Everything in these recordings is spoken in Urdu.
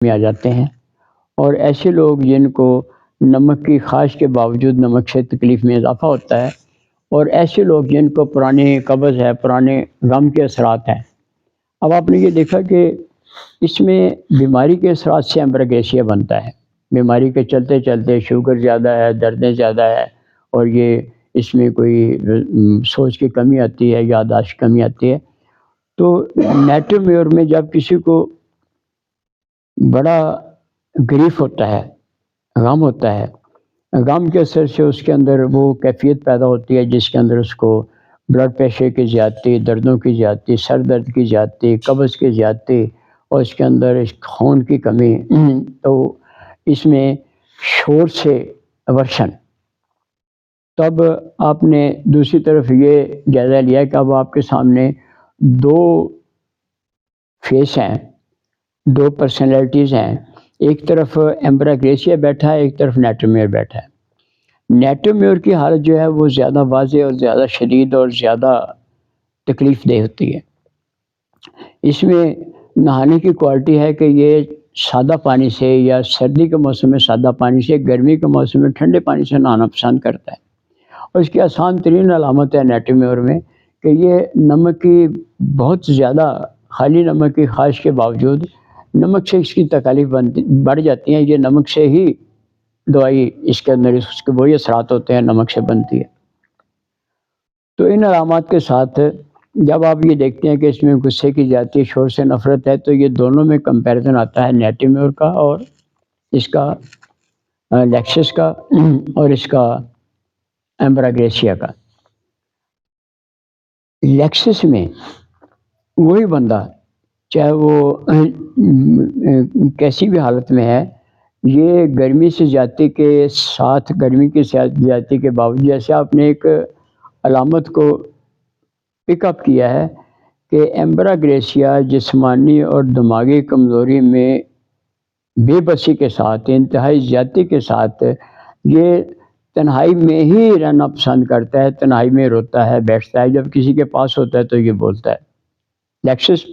میں آ جاتے ہیں، اور ایسے لوگ جن کو نمک کی خواہش کے باوجود نمک سے تکلیف میں اضافہ ہوتا ہے، اور ایسے لوگ جن کو پرانی قبض ہے، پرانے غم کے اثرات ہیں۔ اب آپ نے یہ دیکھا کہ اس میں بیماری کے اثرات سے ایمبراگیسیا بنتا ہے، بیماری کے چلتے چلتے شوگر زیادہ ہے، دردیں زیادہ ہے، اور یہ اس میں کوئی سوچ کی کمی آتی ہے، یادداشت کی کمی آتی ہے۔ تو نیٹو میور میں جب کسی کو بڑا گریف ہوتا ہے، غم ہوتا ہے، غم کے اثر سے اس کے اندر وہ کیفیت پیدا ہوتی ہے جس کے اندر اس کو بلڈ پریشر کی زیادتی، دردوں کی زیادتی، سر درد کی زیادتی، قبض کی زیادتی، اور اس کے اندر خون کی کمی، تو اس میں شور سے اورشن۔ تب آپ نے دوسری طرف یہ جائزہ لیا کہ اب آپ کے سامنے دو فیس ہیں، دو پرسنالٹیز ہیں، ایک طرف ایمبراگیسیا بیٹھا ہے، ایک طرف نیٹومیور بیٹھا ہے۔ نیٹومیور کی حالت جو ہے وہ زیادہ واضح اور زیادہ شدید اور زیادہ تکلیف دہ ہوتی ہے۔ اس میں نہانے کی کوالٹی ہے کہ یہ سادہ پانی سے، یا سردی کے موسم میں سادہ پانی سے، گرمی کے موسم میں ٹھنڈے پانی سے نہانا پسند کرتا ہے۔ اور اس کی آسان ترین علامت ہے نیٹومیور میں کہ یہ نمک کی بہت زیادہ، خالی نمک کی خواہش کے باوجود نمک سے اس کی تکالیف بڑھ جاتی ہیں۔ یہ نمک سے ہی دوائی اس کے اندر اس کے وہی اثرات ہوتے ہیں، نمک سے بنتی ہے۔ تو ان علامات کے ساتھ جب آپ یہ دیکھتے ہیں کہ اس میں غصے کی زیادتی، شور سے نفرت ہے، تو یہ دونوں میں کمپیریزن آتا ہے، نیٹومیور کا اور اس کا لیکسس کا، اور اس کا ایمبراگیسیا کا۔ لیکسس میں وہی بندہ چاہے وہ کیسی بھی حالت میں ہے، یہ گرمی سے زیادتی کے ساتھ، گرمی کی زیادتی کے باوجود، جیسے آپ نے ایک علامت کو پک اپ کیا ہے کہ ایمبراگیسیا جسمانی اور دماغی کمزوری میں بے بسی کے ساتھ، انتہائی زیادتی کے ساتھ، یہ تنہائی میں ہی رہنا پسند کرتا ہے، تنہائی میں روتا ہے، بیٹھتا ہے، جب کسی کے پاس ہوتا ہے تو یہ بولتا ہے۔ لیکسس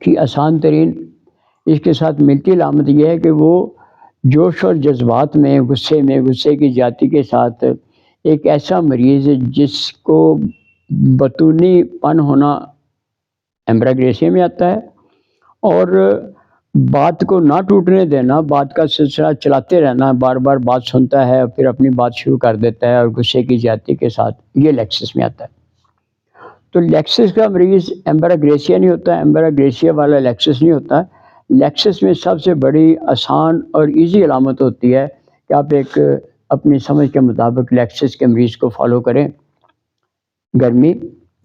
کی آسان ترین اس کے ساتھ ملتی علامت یہ ہے کہ وہ جوش اور جذبات میں، غصے کی زیادتی کے ساتھ ایک ایسا مریض جس کو بطونی پن ہونا ایمبراگیسیا میں آتا ہے، اور بات کو نہ ٹوٹنے دینا، بات کا سلسلہ چلاتے رہنا، بار بار بات سنتا ہے پھر اپنی بات شروع کر دیتا ہے، اور غصے کی زیادتی کے ساتھ، یہ لیکسس میں آتا ہے۔ تو لیکسس کا مریض ایمبراگیسیا نہیں ہوتا، ایمبراگیسیا والا لیکسس نہیں ہوتا۔ لیکسس میں سب سے بڑی آسان اور ایزی علامت ہوتی ہے کہ آپ ایک اپنی سمجھ کے مطابق لیکسس کے مریض کو فالو کریں۔ گرمی،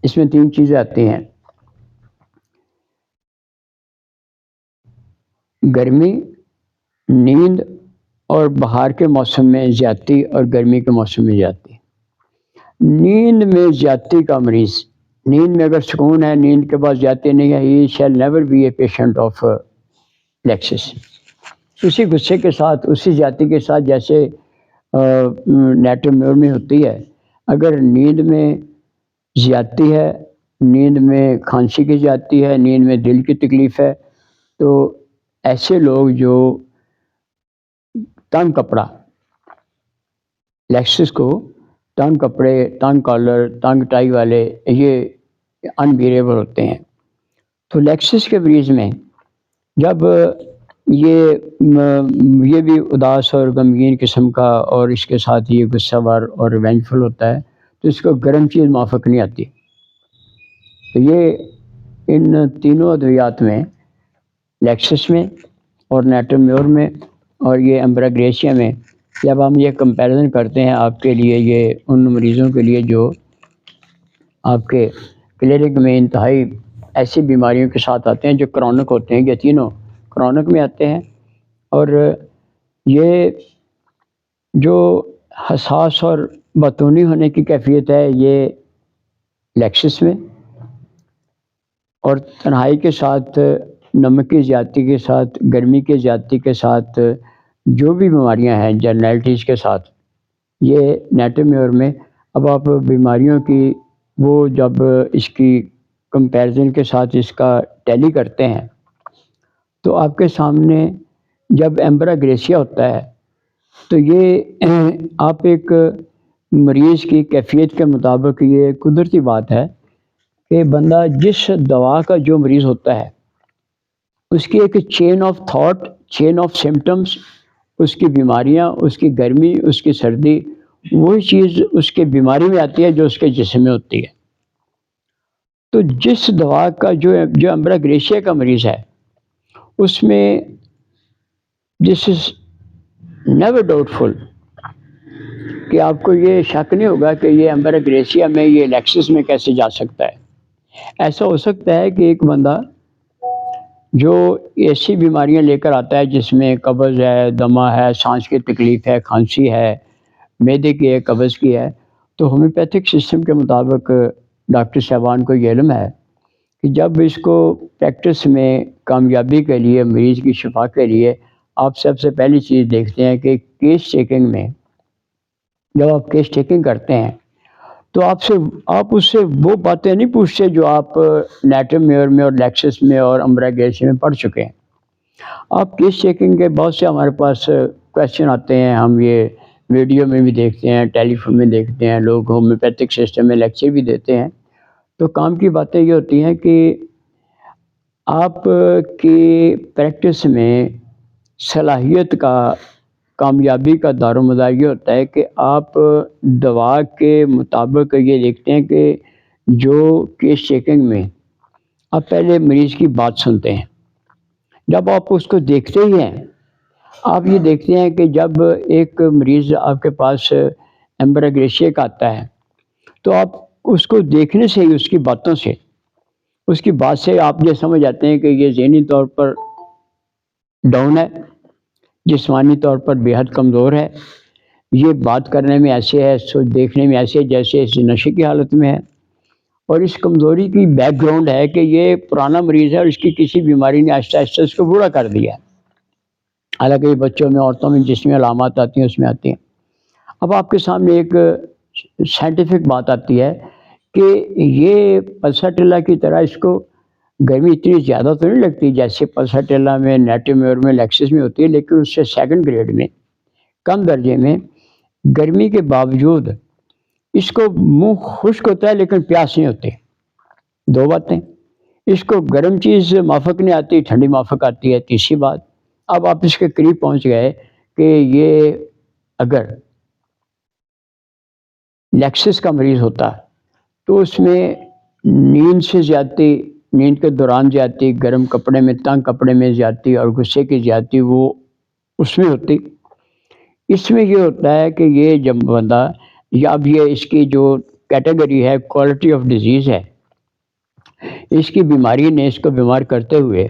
اس میں تین چیزیں آتی ہیں: گرمی، نیند، اور بہار کے موسم میں زیادتی اور گرمی کے موسم میں زیادتی۔ نیند میں زیادتی کا مریض، نیند میں اگر سکون ہے، نیند کے بعد زیادتی نہیں ہے، he shall never be a patient of Lexus. اسی غصے کے ساتھ، اسی زیادتی کے ساتھ جیسے نیٹومیور میں ہوتی ہے، اگر نیند میں زیادتی ہے، نیند میں کھانسی کی زیادتی ہے، نیند میں دل کی تکلیف ہے، تو ایسے لوگ جو تنگ کپڑا، لیکسس کو تنگ کپڑے، تنگ کالر، تنگ ٹائی والے، یہ انبیریبل ہوتے ہیں۔ تو لیکسس کے مریض میں جب یہ بھی اداس اور غمگین قسم کا، اور اس کے ساتھ یہ غصہ ور اور وینجفل ہوتا ہے، تو اس کو گرم چیز موافق نہیں آتی۔ تو یہ ان تینوں ادویات میں، لیکسس میں اور نیٹومیور میں اور یہ ایمبراگیسیا میں، جب ہم یہ کمپیریزن کرتے ہیں آپ کے لیے، یہ ان مریضوں کے لیے جو آپ کے کلینک میں انتہائی ایسی بیماریوں کے ساتھ آتے ہیں جو کرونک ہوتے ہیں، یہ تینوں کرونک میں آتے ہیں، اور یہ جو حساس اور بطونی ہونے کی کیفیت ہے یہ لیکسس میں، اور تنہائی کے ساتھ، نمک کی زیادتی کے ساتھ، گرمی کی زیادتی کے ساتھ جو بھی بیماریاں ہیں جرنیلٹیز کے ساتھ، یہ نیٹومیور میں۔ اب آپ بیماریوں کی وہ جب اس کی کمپیریزن کے ساتھ اس کا ٹیلی کرتے ہیں، تو آپ کے سامنے جب ایمبراگریسیا ہوتا ہے تو یہ آپ ایک مریض کی کیفیت کے مطابق یہ قدرتی بات ہے کہ بندہ جس دوا کا جو مریض ہوتا ہے اس کی ایک chain of thought, chain of symptoms, اس کی بیماریاں، اس کی گرمی، اس کی سردی، وہی چیز اس کے بیماری میں آتی ہے جو اس کے جسم میں ہوتی ہے۔ تو جس دوا کا جو ایمبراگریسیا کا مریض ہے اس میں دس از نیور ڈاؤٹ فل کہ آپ کو یہ شک نہیں ہوگا کہ یہ ایمبراگریسیا میں، یہ لیکسس میں کیسے جا سکتا ہے۔ ایسا ہو سکتا ہے کہ ایک بندہ جو ایسی بیماریاں لے کر آتا ہے جس میں قبض ہے، دمہ ہے، سانس کی تکلیف ہے، کھانسی ہے، معدے کی ہے، قبض کی ہے، تو ہومیوپیتھک سسٹم کے مطابق ڈاکٹر صاحبان کو یہ علم ہے کہ جب اس کو پریکٹس میں کامیابی کے لیے، مریض کی شفا کے لیے آپ سب سے پہلی چیز دیکھتے ہیں کہ کیس چیکنگ میں جب آپ کیس چیکنگ کرتے ہیں تو آپ اس سے وہ باتیں نہیں پوچھتے جو آپ نیٹمیور میں اور لیکسس میں اور ایمبراگریسیا میں پڑھ چکے ہیں۔ آپ کیس چیکنگ کے بہت سے ہمارے پاس کویشچن آتے ہیں، ہم یہ ویڈیو میں بھی دیکھتے ہیں، ٹیلی فون میں دیکھتے ہیں، لوگ ہومیوپیتھک سسٹم میں لیکچر بھی دیتے ہیں۔ تو کام کی باتیں یہ ہوتی ہیں کہ آپ کی پریکٹس میں صلاحیت کا، کامیابی کا دار و مدار یہ ہوتا ہے کہ آپ دوا کے مطابق یہ دیکھتے ہیں کہ جو کیس چیکنگ میں آپ پہلے مریض کی بات سنتے ہیں۔ جب آپ اس کو دیکھتے ہی ہیں، آپ یہ دیکھتے ہیں کہ جب ایک مریض آپ کے پاس ایمبراگریسیا کا آتا ہے تو آپ اس کو دیکھنے سے ہی، اس کی باتوں سے، اس کی بات سے آپ یہ سمجھ جاتے ہیں کہ یہ ذہنی طور پر ڈاؤن ہے، جسمانی طور پر بے حد کمزور ہے، یہ بات کرنے میں ایسے ہے، دیکھنے میں ایسے جیسے اس نشے کی حالت میں ہے، اور اس کمزوری کی بیک گراؤنڈ ہے کہ یہ پرانا مریض ہے اور اس کی کسی بیماری نے آہستہ آہستہ اس کو بوڑھا کر دیا ہے۔ حالانکہ یہ بچوں میں، عورتوں میں جس میں علامات آتی ہیں اس میں آتی ہیں۔ اب آپ کے سامنے ایک سائنٹیفک بات آتی ہے کہ یہ پلساٹیلا کی طرح اس کو گرمی اتنی زیادہ تو نہیں لگتی جیسے پلساٹیلا میں، نیٹمیور میں، لیکسس میں ہوتی ہے، لیکن اس سے سیکنڈ گریڈ میں، کم درجے میں گرمی کے باوجود اس کو منہ خشک ہوتا ہے لیکن پیاس نہیں ہوتی۔ دو باتیں، اس کو گرم چیز مافک نہیں آتی، ٹھنڈی مافک آتی ہے۔ تیسری بات، اب آپ اس کے قریب پہنچ گئے کہ یہ اگر لیکسس کا مریض ہوتا تو اس میں نیند سے زیادتی، نیند کے دوران زیادتی، گرم کپڑے میں، تنگ کپڑے میں زیادتی اور غصے کی زیادتی وہ اس میں ہوتی۔ اس میں یہ ہوتا ہے کہ یہ جب بندہ، یا اب یہ اس کی جو کیٹیگری ہے کوالٹی آف ڈیزیز ہے، اس کی بیماری نے اس کو بیمار کرتے ہوئے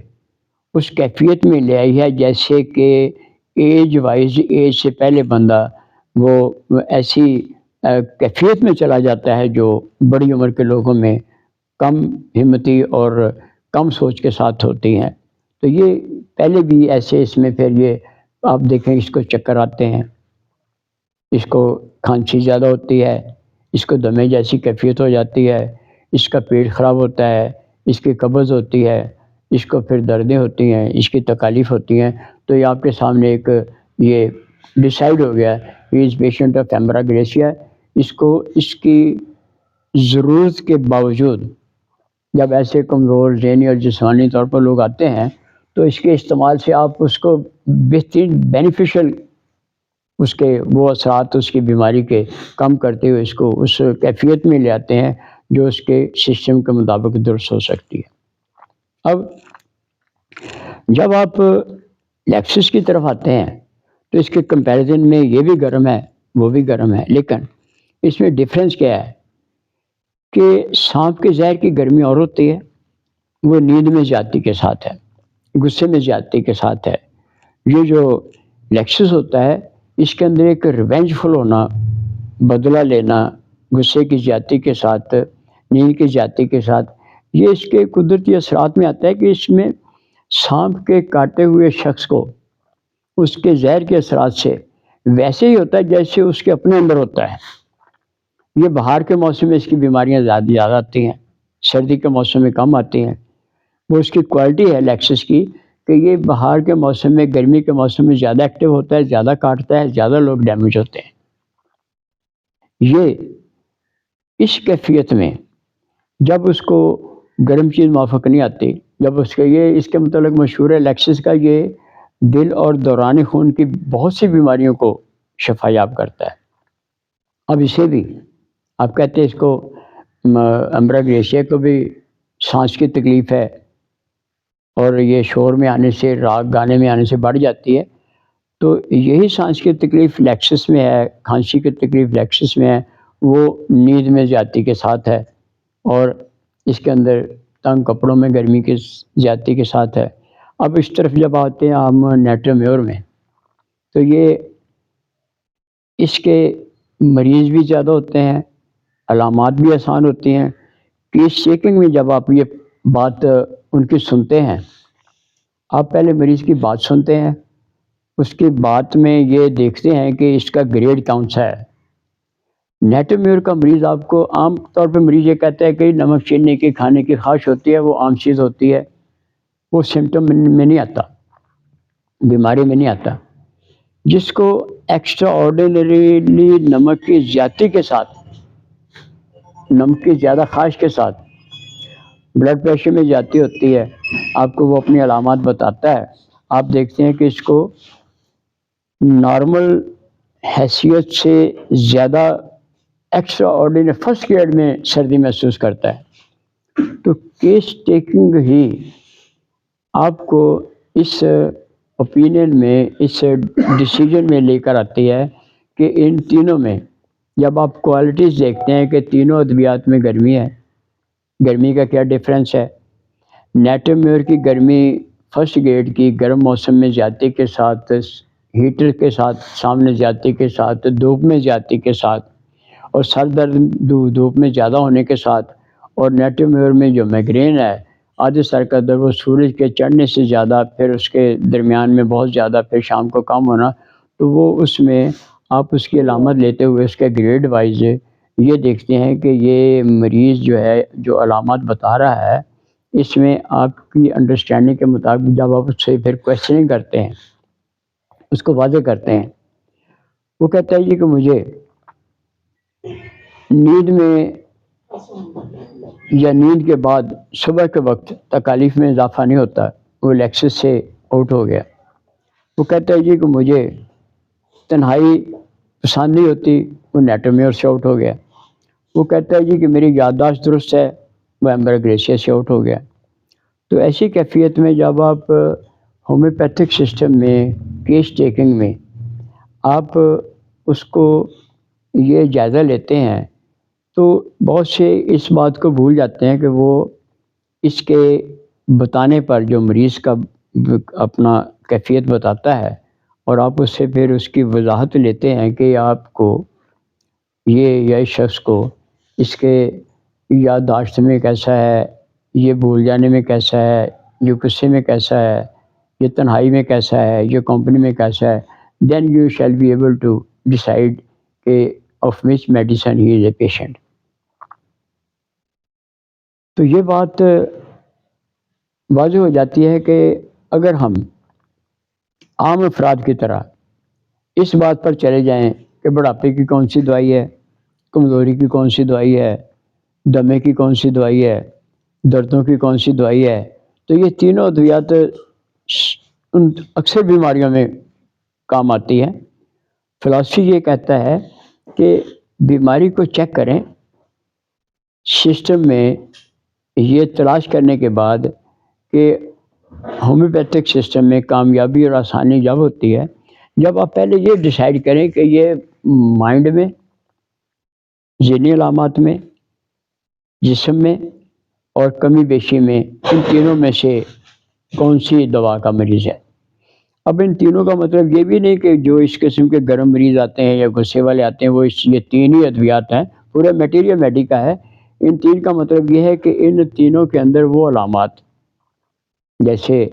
اس کیفیت میں لے آئی ہے جیسے کہ ایج وائز، ایج سے پہلے بندہ وہ ایسی کیفیت میں چلا جاتا ہے جو بڑی عمر کے لوگوں میں کم ہمتی اور کم سوچ کے ساتھ ہوتی ہیں۔ تو یہ پہلے بھی ایسے، اس میں پھر یہ آپ دیکھیں اس کو چکر آتے ہیں، اس کو کھانسی زیادہ ہوتی ہے، اس کو دمے جیسی کیفیت ہو جاتی ہے، اس کا پیٹ خراب ہوتا ہے، اس کی قبض ہوتی ہے، اس کو پھر دردیں ہوتی ہیں، اس کی تکالیف ہوتی ہیں۔ تو یہ آپ کے سامنے ایک یہ ڈیسائیڈ ہو گیا ہی از پیشنٹ آف ایمبراگریسیا۔ اس کو اس کی ضرورت کے باوجود جب ایسے کمزور ذہنی اور جسمانی طور پر لوگ آتے ہیں تو اس کے استعمال سے آپ اس کو بہترین بینیفیشل، اس کے وہ اثرات اس کی بیماری کے کم کرتے ہوئے اس کو اس کیفیت میں لے آتے ہیں جو اس کے سسٹم کے مطابق درست ہو سکتی ہے۔ اب جب آپ لیکسس کی طرف آتے ہیں تو اس کے کمپیریزن میں یہ بھی گرم ہے، وہ بھی گرم ہے، لیکن اس میں ڈفرینس کیا ہے کہ سانپ کے زہر کی گرمی اور ہوتی ہے، وہ نیند میں زیادتی کے ساتھ ہے، غصے میں زیادتی کے ساتھ ہے۔ یہ جو لیکسس ہوتا ہے اس کے اندر ایک ریونج فل ہونا، بدلہ لینا، غصے کی زیادتی کے ساتھ، نیند کی زیادتی کے ساتھ، یہ اس کے قدرتی اثرات میں آتا ہے کہ اس میں سانپ کے کاٹے ہوئے شخص کو اس کے زہر کے اثرات سے ویسے ہی ہوتا ہے جیسے اس کے اپنے اندر ہوتا ہے۔ یہ بہار کے موسم میں اس کی بیماریاں زیادہ آتی ہیں، سردی کے موسم میں کم آتی ہیں۔ وہ اس کی کوالٹی ہے لیکسس کی کہ یہ بہار کے موسم میں، گرمی کے موسم میں زیادہ ایکٹیو ہوتا ہے، زیادہ کاٹتا ہے، زیادہ لوگ ڈیمیج ہوتے ہیں۔ یہ اس کیفیت میں جب اس کو گرم چیز موافق نہیں آتی، جب اس کے متعلق مشہور ہے لیکسس کا، یہ دل اور دوران خون کی بہت سی بیماریوں کو شفا یاب کرتا ہے۔ اب اسے بھی آپ کہتے ہیں اس کو امبراگریشیا کو بھی سانس کی تکلیف ہے، اور یہ شور میں آنے سے، راگ گانے میں آنے سے بڑھ جاتی ہے، تو یہی سانس کی تکلیف لیکسس میں ہے، کھانسی کی تکلیف لیکسس میں ہے، وہ نیند میں زیادتی کے ساتھ ہے، اور اس کے اندر تنگ کپڑوں میں گرمی کی زیادتی کے ساتھ ہے۔ اب اس طرف جب آتے ہیں ہم نیٹرومیور میں، تو یہ اس کے مریض بھی زیادہ ہوتے ہیں، علامات بھی آسان ہوتی ہیں۔ کیس چیکنگ میں جب آپ یہ بات ان کی سنتے ہیں، آپ پہلے مریض کی بات سنتے ہیں، اس کی بات میں یہ دیکھتے ہیں کہ اس کا گریڈ کون سا ہے۔ نیٹرومیور کا مریض آپ کو عام طور پہ مریض یہ کہتا ہے کہ نمک چینی کی کھانے کی خواہش ہوتی ہے، وہ عام چیز ہوتی ہے، وہ سمٹم میں نہیں آتا، بیماری میں نہیں آتا۔ جس کو ایکسٹرا آرڈینریلی نمک کی زیادتی کے ساتھ، نمک کی زیادہ خواہش کے ساتھ بلڈ پریشر میں زیادتی ہوتی ہے، آپ کو وہ اپنی علامات بتاتا ہے۔ آپ دیکھتے ہیں کہ اس کو نارمل حیثیت سے زیادہ ایکسٹرا آرڈینری فرسٹ گریڈ میں سردی محسوس کرتا ہے۔ تو کیس ٹیکنگ ہی آپ کو اس اوپینین میں، اس ڈیسیجن میں لے کر آتی ہے کہ ان تینوں میں جب آپ کوالٹیز دیکھتے ہیں کہ تینوں ادویات میں گرمی ہے، گرمی کا کیا ڈفرینس ہے۔ نیٹرومیور کی گرمی فرسٹ گریڈ کی گرم موسم میں زیادتی کے ساتھ، ہیٹر کے ساتھ سامنے زیادتی کے ساتھ، دھوپ میں زیادتی کے ساتھ، اور سر درد دھوپ میں زیادہ ہونے کے ساتھ، اور نیٹرومیور میں جو مائگرین ہے، آدھے سر کا درد، وہ سورج کے چڑھنے سے زیادہ، پھر اس کے درمیان میں بہت زیادہ، پھر شام کو کم ہونا، تو وہ اس میں آپ اس کی علامت لیتے ہوئے اس کے گریڈ وائز یہ دیکھتے ہیں کہ یہ مریض جو ہے جو علامات بتا رہا ہے، اس میں آپ کی انڈرسٹینڈنگ کے مطابق جب آپ اس سے پھر کویسچننگ کرتے ہیں، اس کو واضح کرتے ہیں، وہ کہتا ہے جی کہ مجھے نیند میں یا نیند کے بعد صبح کے وقت تکالیف میں اضافہ نہیں ہوتا، وہ لیکسس سے آؤٹ ہو گیا۔ وہ کہتا ہے جی کہ مجھے تنہائی پسند نہیں ہوتی، وہ نیٹرومیور سے آؤٹ ہو گیا۔ وہ کہتا ہے جی کہ میری یادداشت درست ہے، وہ امبراگریشیا سے آؤٹ ہو گیا۔ تو ایسی کیفیت میں جب آپ ہومیوپیتھک سسٹم میں، کیس ٹیکنگ میں آپ اس کو یہ جائزہ لیتے ہیں، تو بہت سے اس بات کو بھول جاتے ہیں کہ وہ اس کے بتانے پر جو مریض کا اپنا کیفیت بتاتا ہے، اور آپ اس سے پھر اس کی وضاحت لیتے ہیں کہ آپ کو یہ یا اس شخص کو اس کے یادداشت میں کیسا ہے، یہ بھول جانے میں کیسا ہے، یہ غصے میں کیسا ہے، یہ تنہائی میں کیسا ہے، یہ کمپنی میں کیسا ہے، then you shall be able to decide کہ آف وچ میڈیسن ہی از اے پیشنٹ۔ تو یہ بات واضح ہو جاتی ہے کہ اگر ہم عام افراد کی طرح اس بات پر چلے جائیں کہ بڑھاپے کی کون سی دوائی ہے، کمزوری کی کون سی دوائی ہے، دمے کی کون سی دوائی ہے، دردوں کی کون سی دوائی ہے، تو یہ تینوں ادویات ان اکثر بیماریوں میں کام آتی ہے۔ فلاسفی یہ کہتا ہے کہ بیماری کو چیک کریں، سسٹم میں یہ تلاش کرنے کے بعد کہ ہومیوپیتھک سسٹم میں کامیابی اور آسانی جب ہوتی ہے جب آپ پہلے یہ ڈیسائیڈ کریں کہ یہ مائنڈ میں، ذہنی علامات میں، جسم میں اور کمی بیشی میں، ان تینوں میں سے کون سی دوا کا مریض ہے۔ اب ان تینوں کا مطلب یہ بھی نہیں کہ جو اس قسم کے گرم مریض آتے ہیں یا غصے والے آتے ہیں وہ یہ تین ہی ادویات ہیں، پورا میٹیریا میڈیکا ہے۔ ان تین کا مطلب یہ ہے کہ ان تینوں کے اندر وہ علامات، جیسے